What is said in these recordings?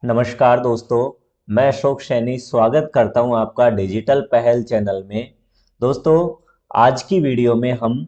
नमस्कार दोस्तों, मैं अशोक सैनी स्वागत करता हूं आपका डिजिटल पहल चैनल में। दोस्तों, आज की वीडियो में हम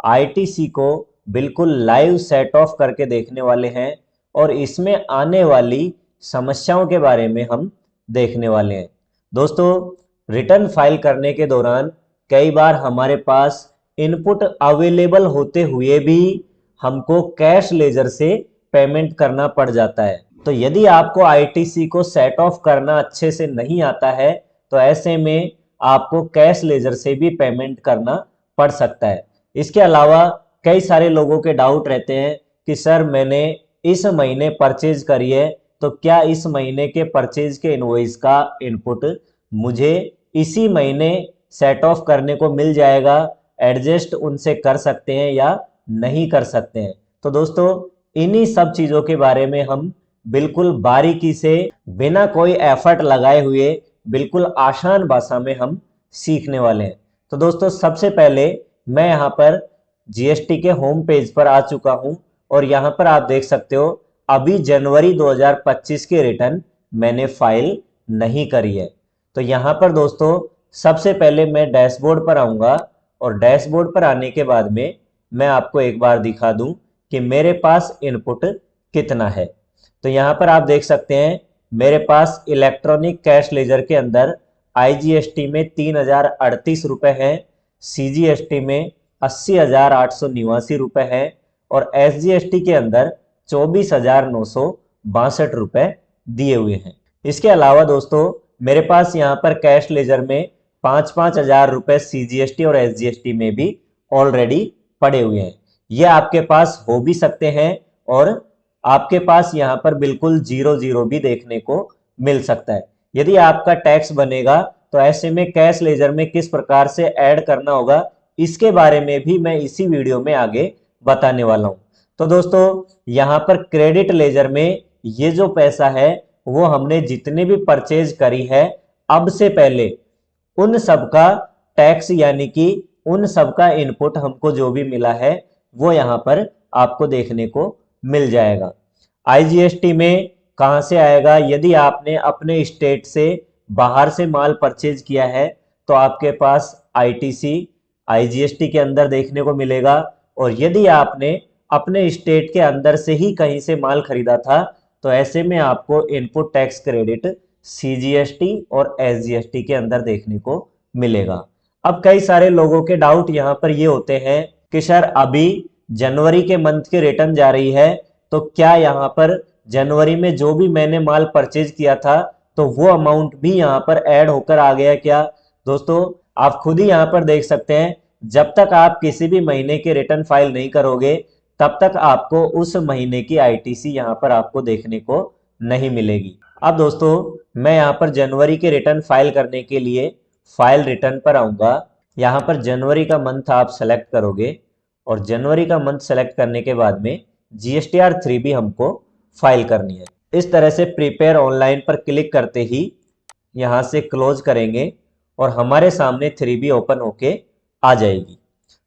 आईटीसी को बिल्कुल लाइव सेट ऑफ करके देखने वाले हैं और इसमें आने वाली समस्याओं के बारे में हम देखने वाले हैं। दोस्तों, रिटर्न फाइल करने के दौरान कई बार हमारे पास इनपुट अवेलेबल होते हुए भी हमको कैश लेजर से पेमेंट करना पड़ जाता है। तो यदि आपको आईटीसी को सेट ऑफ करना अच्छे से नहीं आता है तो ऐसे में आपको कैश लेजर से भी पेमेंट करना पड़ सकता है। इसके अलावा कई सारे लोगों के डाउट रहते हैं कि सर मैंने इस महीने परचेज करी है तो क्या इस महीने के परचेज के इनवॉइस का इनपुट मुझे इसी महीने सेट ऑफ करने को मिल जाएगा, एडजस्ट उनसे कर सकते हैं या नहीं कर सकते हैं। तो दोस्तों, इन्हीं सब चीज़ों के बारे में हम बिल्कुल बारीकी से बिना कोई एफर्ट लगाए हुए बिल्कुल आसान भाषा में हम सीखने वाले हैं। तो दोस्तों, सबसे पहले मैं यहाँ पर जीएसटी के होम पेज पर आ चुका हूँ और यहाँ पर आप देख सकते हो अभी जनवरी 2025 की रिटर्न मैंने फाइल नहीं करी है। तो यहाँ पर दोस्तों सबसे पहले मैं डैशबोर्ड पर आऊँगा और डैशबोर्ड पर आने के बाद में मैं आपको एक बार दिखा दूँ कि मेरे पास इनपुट कितना है। तो यहाँ पर आप देख सकते हैं मेरे पास इलेक्ट्रॉनिक कैश लेजर के अंदर आईजीएसटी में 3038 रुपये हैं, सीजीएसटी में 80,889 रुपये हैं और एसजीएसटी के अंदर 24,962 रुपये दिए हुए हैं। इसके अलावा दोस्तों मेरे पास यहाँ पर कैश लेजर में 5,000 रुपये सीजीएसटी और एसजीएसटी में भी ऑलरेडी पड़े हुए हैं। ये आपके पास हो भी सकते हैं और आपके पास यहाँ पर बिल्कुल 0 भी देखने को मिल सकता है। यदि आपका टैक्स बनेगा तो ऐसे में कैश लेजर में किस प्रकार से ऐड करना होगा इसके बारे में भी मैं इसी वीडियो में आगे बताने वाला हूँ। तो दोस्तों यहाँ पर क्रेडिट लेजर में ये जो पैसा है वो हमने जितने भी परचेज करी है अब से पहले उन सबका टैक्स यानी कि उन सबका इनपुट हमको जो भी मिला है वो यहाँ पर आपको देखने को मिल जाएगा। आईजीएसटी में कहां से आएगा? यदि आपने अपने स्टेट से बाहर से माल परचेज किया है तो आपके पास आईटीसी आईजीएसटी के अंदर देखने को मिलेगा और यदि आपने अपने स्टेट के अंदर से ही कहीं से माल खरीदा था तो ऐसे में आपको इनपुट टैक्स क्रेडिट सीजीएसटी और एसजीएसटी के अंदर देखने को मिलेगा। अब कई सारे लोगों के डाउट यहाँ पर ये होते हैं कि सर अभी जनवरी के मंथ की रिटर्न जा रही है तो क्या यहाँ पर जनवरी में जो भी मैंने माल परचेज किया था तो वो अमाउंट भी यहाँ पर ऐड होकर आ गया क्या? दोस्तों आप खुद ही यहाँ पर देख सकते हैं जब तक आप किसी भी महीने की रिटर्न फाइल नहीं करोगे तब तक आपको उस महीने की आईटीसी यहाँ पर आपको देखने को नहीं मिलेगी। अब दोस्तों मैं यहाँ पर जनवरी की रिटर्न फाइल करने के लिए फाइल रिटर्न पर आऊँगा। यहाँ पर जनवरी का मंथ आप सेलेक्ट करोगे और जनवरी का मंथ सेलेक्ट करने के बाद में GSTR3 भी हमको फाइल करनी है। इस तरह से प्रिपेयर ऑनलाइन पर क्लिक करते ही यहाँ से क्लोज करेंगे और हमारे सामने 3B ओपन होके आ जाएगी।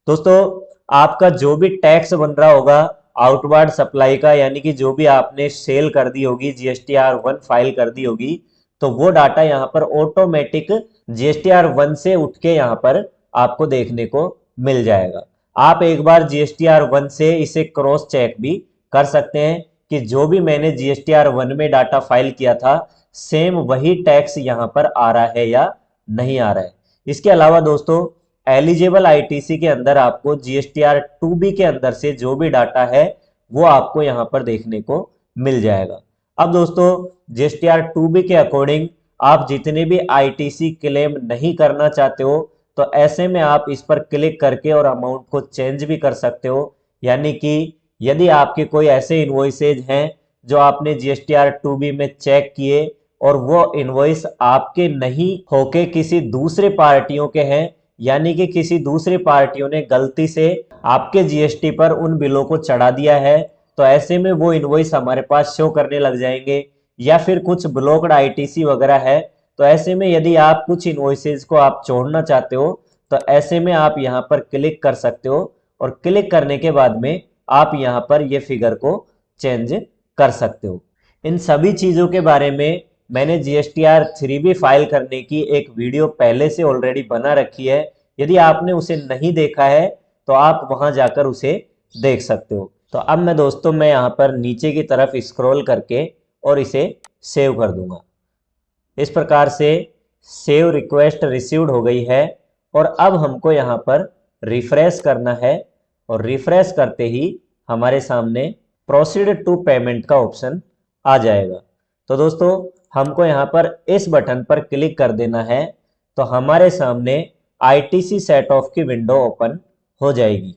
दोस्तों आपका जो भी टैक्स बन रहा होगा आउटवार्ड सप्लाई का यानी कि जो भी आपने सेल कर दी होगी GSTR1 फाइल कर दी होगी तो वो डाटा यहाँ पर ऑटोमेटिक GSTR1 से उठ के यहाँ पर आपको देखने को मिल जाएगा। आप एक बार GSTR1 से इसे क्रॉस चेक भी कर सकते हैं कि जो भी मैंने GSTR1 में डाटा फाइल किया था सेम वही टैक्स यहाँ पर आ रहा है या नहीं आ रहा है। इसके अलावा दोस्तों एलिजिबल आईटीसी के अंदर आपको GSTR2B के अंदर से जो भी डाटा है वो आपको यहाँ पर देखने को मिल जाएगा। अब दोस्तों GSTR2B के अकॉर्डिंग आप जितने भी आईटीसी क्लेम नहीं करना चाहते हो तो ऐसे में आप इस पर क्लिक करके और अमाउंट को चेंज भी कर सकते हो। यानी कि यदि आपके कोई ऐसे इनवॉइसेज हैं जो आपने GSTR2B में चेक किए और वो इनवॉइस आपके नहीं होके किसी दूसरे पार्टियों के हैं यानी कि किसी दूसरी पार्टियों ने गलती से आपके जीएसटी पर उन बिलों को चढ़ा दिया है तो ऐसे में वो इनवॉइस हमारे पास शो करने लग जाएंगे। या फिर कुछ ब्लॉक्ड आईटीसी वगैरह है तो ऐसे में यदि आप कुछ इनवॉइसेज को आप छोड़ना चाहते हो तो ऐसे में आप यहाँ पर क्लिक कर सकते हो और क्लिक करने के बाद में आप यहाँ पर ये फिगर को चेंज कर सकते हो। इन सभी चीज़ों के बारे में मैंने GSTR 3B फाइल करने की एक वीडियो पहले से ऑलरेडी बना रखी है। यदि आपने उसे नहीं देखा है तो आप वहां जाकर उसे देख सकते हो। तो अब मैं यहाँ पर नीचे की तरफ स्क्रॉल करके और इसे सेव कर दूंगा। इस प्रकार से सेव रिक्वेस्ट रिसीव्ड हो गई है और अब हमको यहाँ पर रिफ्रेश करना है और रिफ्रेश करते ही हमारे सामने प्रोसीड टू पेमेंट का ऑप्शन आ जाएगा। तो दोस्तों हमको यहाँ पर इस बटन पर क्लिक कर देना है तो हमारे सामने ITC सेट ऑफ की विंडो ओपन हो जाएगी।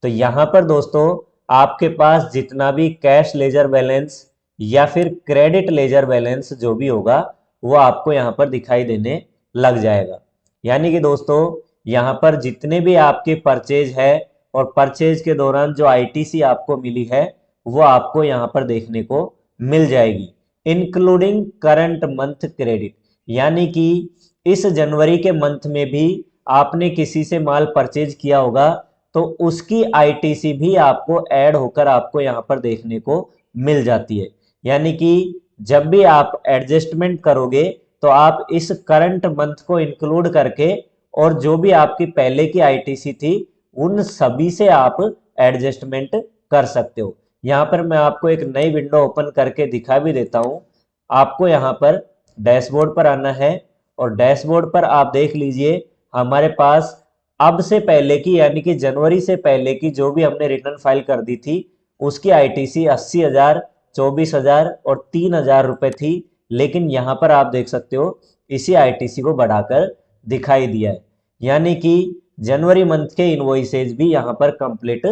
तो यहाँ पर दोस्तों आपके पास जितना भी कैश लेजर बैलेंस या फिर क्रेडिट लेजर बैलेंस जो भी होगा वो आपको यहाँ पर दिखाई देने लग जाएगा। यानी कि दोस्तों यहाँ पर जितने भी आपके परचेज है और परचेज के दौरान जो ITC आपको मिली है वो आपको यहाँ पर देखने को मिल जाएगी, इंक्लूडिंग करंट मंथ क्रेडिट। यानी कि इस जनवरी के मंथ में भी आपने किसी से माल परचेज किया होगा तो उसकी ITC भी आपको ऐड होकर आपको यहाँ पर देखने को मिल जाती है। यानी कि जब भी आप एडजस्टमेंट करोगे तो आप इस करंट मंथ को इंक्लूड करके और जो भी आपकी पहले की ITC थी उन सभी से आप एडजस्टमेंट कर सकते हो। यहाँ पर मैं आपको एक नई विंडो ओपन करके दिखा भी देता हूँ। आपको यहाँ पर डैशबोर्ड पर आना है और डैशबोर्ड पर आप देख लीजिए हमारे पास अब से पहले की यानी कि जनवरी से पहले की जो भी हमने रिटर्न फाइल कर दी थी उसकी ITC 80,000, 24,000 और 3,000 रुपए थी। लेकिन यहाँ पर आप देख सकते हो इसी ITC को बढ़ाकर दिखाई दिया है। यानी कि जनवरी मंथ के इनवॉइसेज भी यहाँ पर कंप्लीट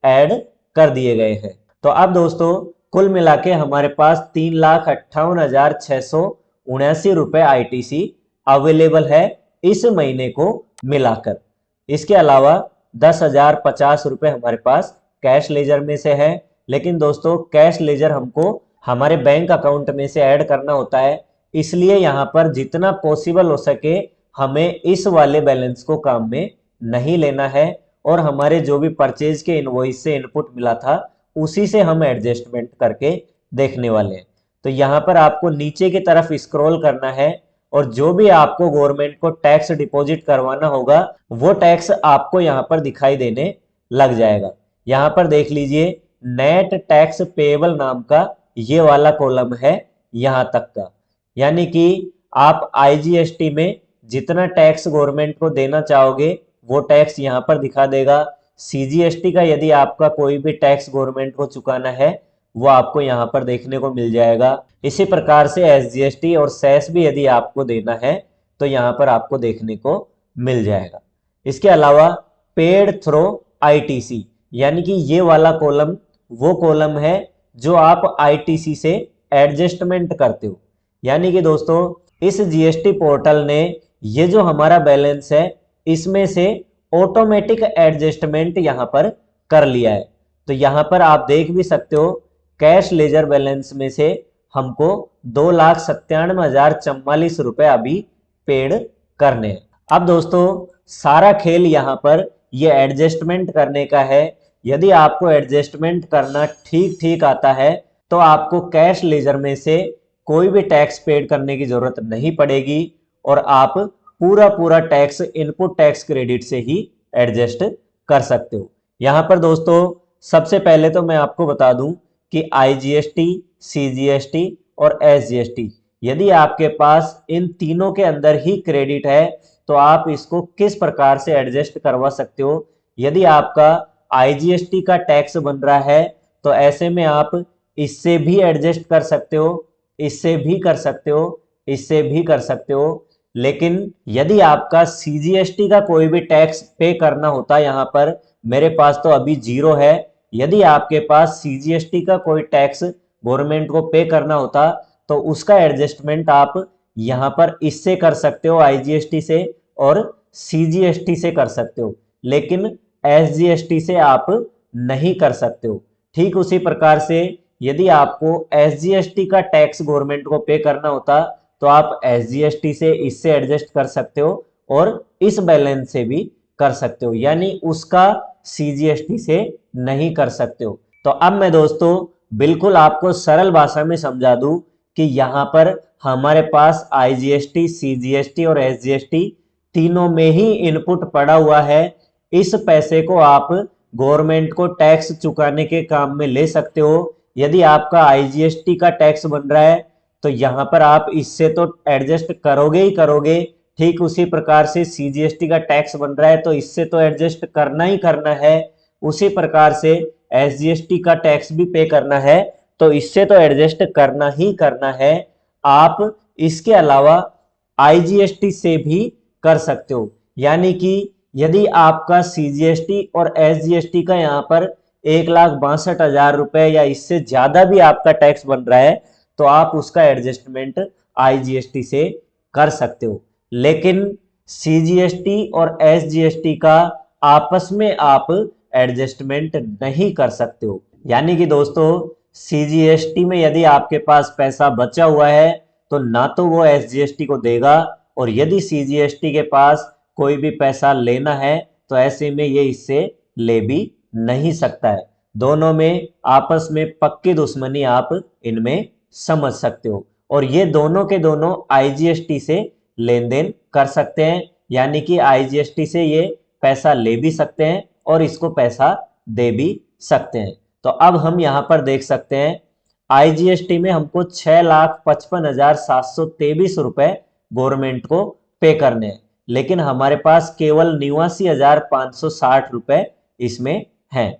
ऐड कर दिए गए हैं। तो अब दोस्तों कुल मिला के हमारे पास 3,58,679 रुपए ITC अवेलेबल है इस महीने को मिलाकर। इसके अलावा 10,050 रुपए हमारे पास कैश लेजर में से है। लेकिन दोस्तों कैश लेजर हमको हमारे बैंक अकाउंट में से ऐड करना होता है, इसलिए यहाँ पर जितना पॉसिबल हो सके हमें इस वाले बैलेंस को काम में नहीं लेना है और हमारे जो भी परचेज के इनवॉइस से इनपुट मिला था उसी से हम एडजस्टमेंट करके देखने वाले हैं। तो यहाँ पर आपको नीचे की तरफ स्क्रॉल करना है और जो भी आपको गवर्नमेंट को टैक्स डिपॉजिट करवाना होगा वो टैक्स आपको यहाँ पर दिखाई देने लग जाएगा। यहाँ पर देख लीजिए नेट टैक्स पेएबल नाम का ये वाला कॉलम है यहाँ तक का। यानी कि आप IGST में जितना टैक्स गवर्नमेंट को देना चाहोगे वो टैक्स यहाँ पर दिखा देगा। CGST का यदि आपका कोई भी टैक्स गवर्नमेंट को चुकाना है वो आपको यहाँ पर देखने को मिल जाएगा। इसी प्रकार से SGST और सेस भी यदि आपको देना है तो यहाँ पर आपको देखने को मिल जाएगा। इसके अलावा पेड थ्रो ITC यानी कि ये वाला कॉलम वो कॉलम है जो आप ITC से एडजस्टमेंट करते हो। यानी कि दोस्तों इस GST पोर्टल ने ये जो हमारा बैलेंस है इसमें से ऑटोमेटिक एडजस्टमेंट यहाँ पर कर लिया है। तो यहाँ पर आप देख भी सकते हो कैश लेजर बैलेंस में से हमको 2,97,044 रुपए अभी पेड करने हैं। अब दोस्तों सारा खेल यहाँ पर ये एडजस्टमेंट करने का है। यदि आपको एडजस्टमेंट करना ठीक ठीक आता है तो आपको कैश लेजर में से कोई भी टैक्स पेड करने की जरूरत नहीं पड़ेगी और आप पूरा टैक्स इनपुट टैक्स क्रेडिट से ही एडजस्ट कर सकते हो। यहाँ पर दोस्तों सबसे पहले तो मैं आपको बता दूं कि IGST, CGST और SGST यदि आपके पास इन तीनों के अंदर ही क्रेडिट है तो आप इसको किस प्रकार से एडजस्ट करवा सकते हो। यदि आपका IGST का टैक्स बन रहा है तो ऐसे में आप इससे भी एडजस्ट कर सकते हो, इससे भी कर सकते हो, इससे भी कर सकते हो। लेकिन यदि आपका CGST का कोई भी टैक्स पे करना होता, यहाँ पर मेरे पास तो अभी 0 है, यदि आपके पास CGST का कोई टैक्स गवर्नमेंट को पे करना होता तो उसका एडजस्टमेंट आप यहाँ पर इससे कर सकते हो IGST से और CGST से कर सकते हो, लेकिन SGST से आप नहीं कर सकते हो। ठीक उसी प्रकार से यदि आपको SGST का टैक्स गवर्नमेंट को पे करना होता तो आप SGST से इससे एडजस्ट कर सकते हो और इस बैलेंस से भी कर सकते हो, यानी उसका CGST से नहीं कर सकते हो। तो अब मैं दोस्तों बिल्कुल आपको सरल भाषा में समझा दूं कि यहाँ पर हमारे पास आईजीएसटी, सीजीएसटी और एसजीएसटी तीनों में ही इनपुट पड़ा हुआ है। इस पैसे को आप गवर्नमेंट को टैक्स चुकाने के काम में ले सकते हो। यदि आपका आईजीएसटी का टैक्स बन रहा है तो यहाँ पर आप इससे तो एडजस्ट करोगे ही करोगे, ठीक उसी प्रकार से सीजीएसटी का टैक्स बन रहा है तो इससे तो एडजस्ट करना ही करना है। उसी प्रकार से एसजीएसटी का टैक्स भी पे करना है तो इससे तो एडजस्ट करना ही करना है। आप इसके अलावा आईजीएसटी से भी कर सकते हो, यानी कि यदि आपका सीजीएसटी और एसजीएसटी का यहाँ पर 1,62,000 रुपए या इससे ज्यादा भी आपका टैक्स बन रहा है तो आप उसका एडजस्टमेंट आईजीएसटी से कर सकते हो। लेकिन सीजीएसटी और एसजीएसटी का आपस में आप एडजस्टमेंट नहीं कर सकते हो। यानी कि दोस्तों सीजीएसटी में यदि आपके पास पैसा बचा हुआ है तो ना तो वो एसजीएसटी को देगा, और यदि सीजीएसटी के पास कोई भी पैसा लेना है तो ऐसे में ये इससे ले भी नहीं सकता है। दोनों में आपस में पक्की दुश्मनी आप इनमें समझ सकते हो, और ये दोनों के दोनों आईजीएसटी से लेन देन कर सकते हैं, यानी कि आईजीएसटी से ये पैसा ले भी सकते हैं और इसको पैसा दे भी सकते हैं। तो अब हम यहां पर देख सकते हैं आईजीएसटी में हमको 6,55,723 रुपए गवर्नमेंट को पे करने हैं, लेकिन हमारे पास केवल 89,560 रुपए इसमें हैं।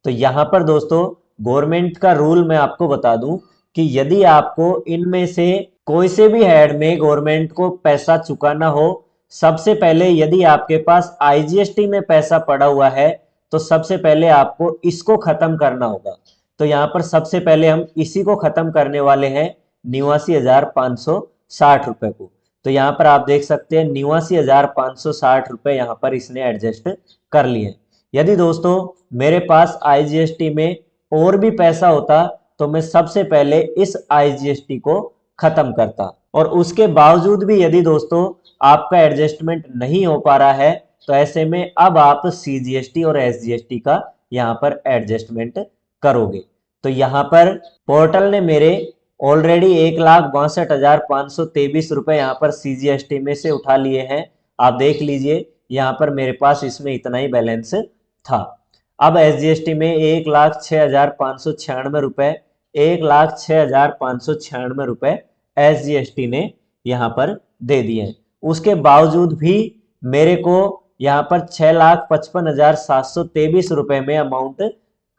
तो यहां पर दोस्तों गवर्नमेंट का रूल मैं आपको बता दूं कि यदि आपको इनमें से कोई से भी हेड में गवर्नमेंट को पैसा चुकाना हो, सबसे पहले यदि आपके पास आईजीएसटी में पैसा पड़ा हुआ है तो सबसे पहले आपको इसको खत्म करना होगा। तो यहां पर सबसे पहले हम इसी को खत्म करने वाले हैं 89,560 रुपए को। तो यहां पर आप देख सकते हैं 89,560 रुपए यहां पर इसने एडजस्ट कर लिए। यदि दोस्तों मेरे पास आईजीएसटी में और भी पैसा होता तो मैं सबसे पहले इस आईजीएसटी को खत्म करता, और उसके बावजूद भी यदि दोस्तों आपका एडजस्टमेंट नहीं हो पा रहा है तो ऐसे में अब आप सीजीएसटी और एसजीएसटी का यहां पर एडजस्टमेंट करोगे। तो यहां पर पोर्टल ने मेरे ऑलरेडी 1,62,523 रुपए यहां पर सीजीएसटी में से उठा लिए हैं। आप देख लीजिए यहां पर मेरे पास इसमें इतना ही बैलेंस था। अब एसजीएसटी में 1,06,596 रुपए 1,06,596 रुपए एसजीएसटी ने यहां पर दे दिए हैं। उसके बावजूद भी मेरे को यहां पर 6,55,723 रुपए में अमाउंट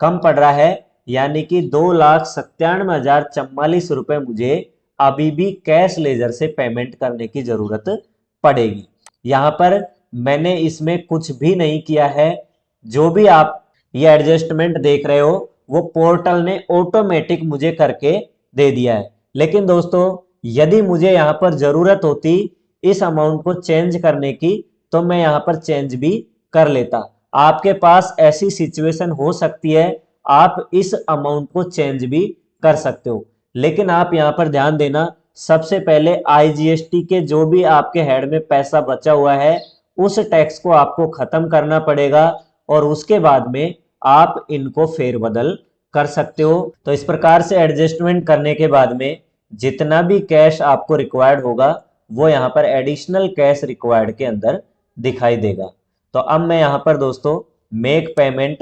कम पड़ रहा है, यानी कि 2,97,044 रुपए मुझे अभी भी कैश लेजर से पेमेंट करने की जरूरत पड़ेगी। यहां पर मैंने इसमें कुछ भी नहीं किया है। जो भी आप ये एडजस्टमेंट देख रहे हो वो पोर्टल ने ऑटोमेटिक मुझे करके दे दिया है। लेकिन दोस्तों यदि मुझे यहाँ पर जरूरत होती इस अमाउंट को चेंज करने की तो मैं यहाँ पर चेंज भी कर लेता। आपके पास ऐसी सिचुएशन हो सकती है, आप इस अमाउंट को चेंज भी कर सकते हो, लेकिन आप यहाँ पर ध्यान देना सबसे पहले आईजीएसटी के जो भी आपके हेड में पैसा बचा हुआ है उस टैक्स को आपको खत्म करना पड़ेगा, और उसके बाद में आप इनको फेरबदल कर सकते हो। तो इस प्रकार से एडजस्टमेंट करने के बाद में जितना भी कैश आपको रिक्वायर्ड होगा वो यहाँ पर एडिशनल कैश रिक्वायर्ड के अंदर दिखाई देगा। तो अब मैं यहाँ पर दोस्तों मेक पेमेंट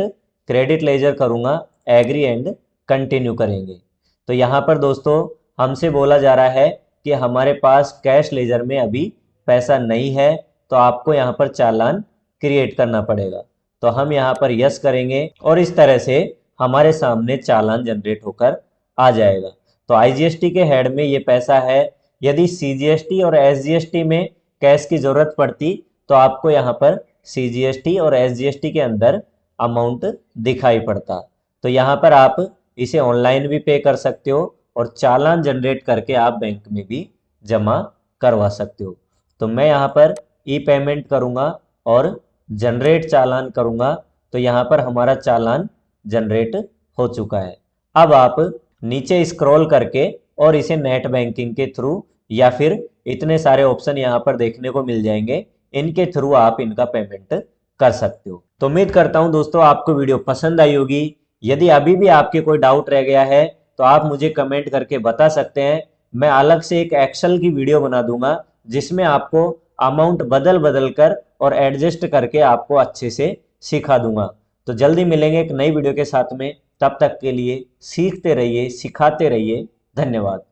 क्रेडिट लेजर करूँगा, एग्री एंड कंटिन्यू करेंगे। तो यहाँ पर दोस्तों हमसे बोला जा रहा है कि हमारे पास कैश लेजर में अभी पैसा नहीं है, तो आपको यहाँ पर चालान क्रिएट करना पड़ेगा। तो हम यहाँ पर यस करेंगे और इस तरह से हमारे सामने चालान जनरेट होकर आ जाएगा। तो आईजीएसटी के हेड में ये पैसा है। यदि सीजीएसटी और एसजीएसटी में कैश की जरूरत पड़ती तो आपको यहाँ पर सीजीएसटी और एसजीएसटी के अंदर अमाउंट दिखाई पड़ता। तो यहाँ पर आप इसे ऑनलाइन भी पे कर सकते हो और चालान जनरेट करके आप बैंक में भी जमा करवा सकते हो। तो मैं यहाँ पर ई पेमेंट करूँगा और जनरेट चालान करूँगा। तो यहाँ पर हमारा चालान जनरेट हो चुका है। अब आप नीचे स्क्रॉल करके और इसे नेट बैंकिंग के थ्रू या फिर इतने सारे ऑप्शन यहाँ पर देखने को मिल जाएंगे, इनके थ्रू आप इनका पेमेंट कर सकते हो। तो उम्मीद करता हूँ दोस्तों आपको वीडियो पसंद आई होगी। यदि अभी भी आपके कोई डाउट रह गया है तो आप मुझे कमेंट करके बता सकते हैं। मैं अलग से एक एक्सेल की वीडियो बना दूंगा जिसमें आपको अमाउंट बदल बदल कर और एडजस्ट करके आपको अच्छे से सिखा दूंगा। तो जल्दी मिलेंगे एक नई वीडियो के साथ में, तब तक के लिए सीखते रहिए, सिखाते रहिए। धन्यवाद।